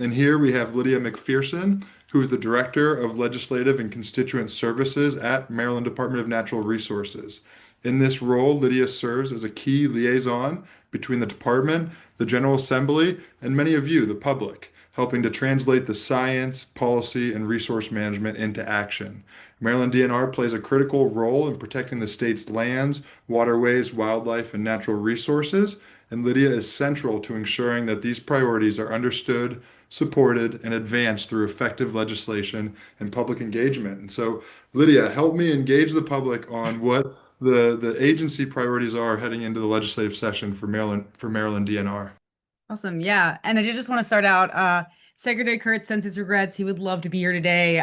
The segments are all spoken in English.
And here we have Lydia McPherson, who is the Director of Legislative and Constituent Services at Maryland Department of Natural Resources. In this role, Lydia serves as a key liaison between the department, the General Assembly, and many of you, the public, helping to translate the science, policy, and resource management into action. Maryland DNR plays a critical role in protecting the state's lands, waterways, wildlife, and natural resources, and Lydia is central to ensuring that these priorities are understood, supported, and advanced through effective legislation and public engagement. And so, Lydia, help me engage the public on what the agency priorities are heading into the legislative session for Maryland DNR. Awesome. Yeah. And I did just want to start out. Secretary Kurtz sends his regrets. He would love to be here today.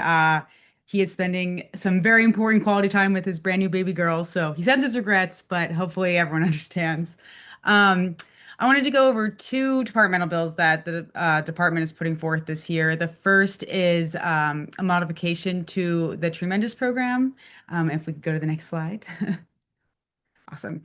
He is spending some very important quality time with his brand new baby girl. So he sends his regrets, but hopefully everyone understands. Um, I wanted to go over two departmental bills that the department is putting forth this year. The first is a modification to the Tremendous program. If we could go to the next slide. Awesome.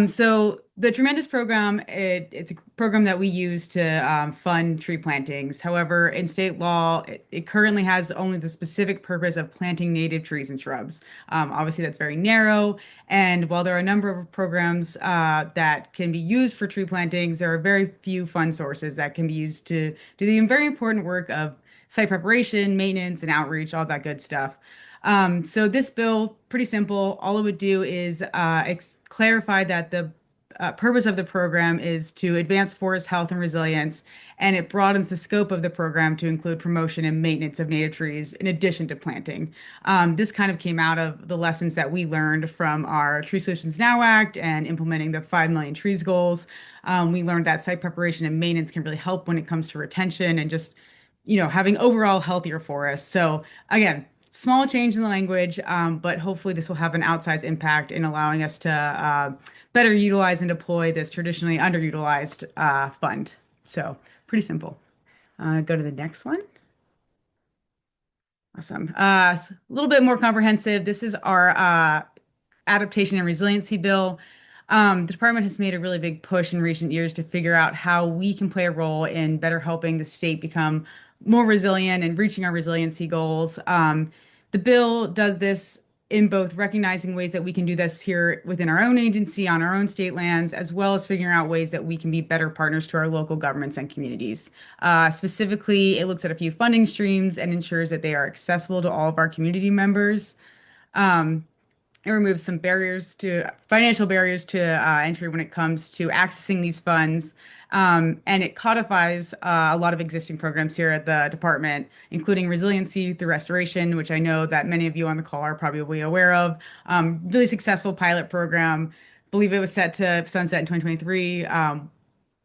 So the Tremendous program, it's a program that we use to fund tree plantings. However, in state law, it currently has only the specific purpose of planting native trees and shrubs. Obviously, that's very narrow. And while there are a number of programs that can be used for tree plantings, there are very few fund sources that can be used to do the very important work of site preparation, maintenance, and outreach, all that good stuff. So this bill, pretty simple. All it would do is clarify that the purpose of the program is to advance forest health and resilience, and it broadens the scope of the program to include promotion and maintenance of native trees in addition to planting. This kind of came out of the lessons that we learned from our Tree Solutions Now Act and implementing the 5 million trees goals. We learned that site preparation and maintenance can really help when it comes to retention and just, having overall healthier forests. So again, small change in the language, but hopefully this will have an outsized impact in allowing us to better utilize and deploy this traditionally underutilized fund. So pretty simple. Go to the next one. Awesome. A little bit more comprehensive. This is our adaptation and resiliency bill. The department has made a really big push in recent years to figure out how we can play a role in better helping the state become more resilient and reaching our resiliency goals. The bill does this in both recognizing ways that we can do this here within our own agency on our own state lands, as well as figuring out ways that we can be better partners to our local governments and communities. Specifically, it looks at a few funding streams and ensures that they are accessible to all of our community members. Um, it removes some barriers to financial barriers to entry when it comes to accessing these funds. And it codifies a lot of existing programs here at the department, including resiliency through restoration, which I know that many of you on the call are probably aware of. Really successful pilot program. Believe it was set to sunset in 2023.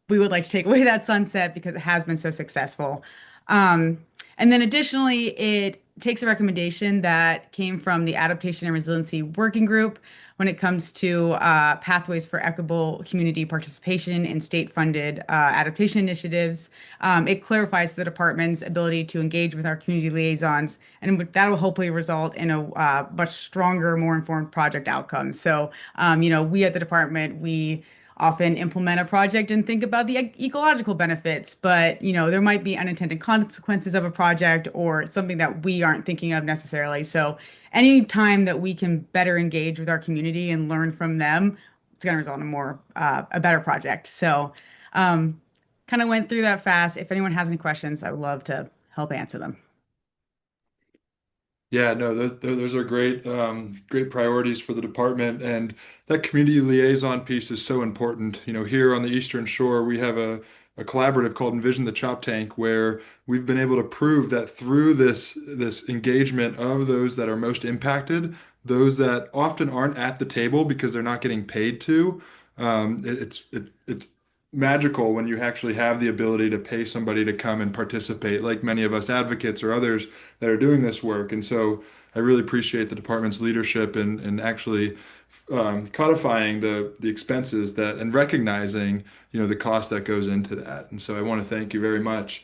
We would like to take away that sunset because it has been so successful. Um, and then additionally, it takes a recommendation that came from the Adaptation and Resiliency Working Group when it comes to pathways for equitable community participation in state-funded adaptation initiatives. It clarifies the department's ability to engage with our community liaisons, and that will hopefully result in a much stronger, more informed project outcome. So, we at the department, we often implement a project and think about the ecological benefits, but there might be unintended consequences of a project or something that we aren't thinking of necessarily. So any time that we can better engage with our community and learn from them, it's going to result in a better project. So um, kind of went through that fast. If anyone has any questions, I would love to help answer them. Yeah, no, those are great priorities for the department, and that community liaison piece is so important. Here on the Eastern Shore, we have a collaborative called Envision the Chop Tank, where we've been able to prove that through this engagement of those that are most impacted, those that often aren't at the table because they're not getting paid to, it's magical when you actually have the ability to pay somebody to come and participate, like many of us advocates or others that are doing this work. And so I really appreciate the department's leadership in actually codifying the expenses that and recognizing the cost that goes into that. And so I want to thank you very much.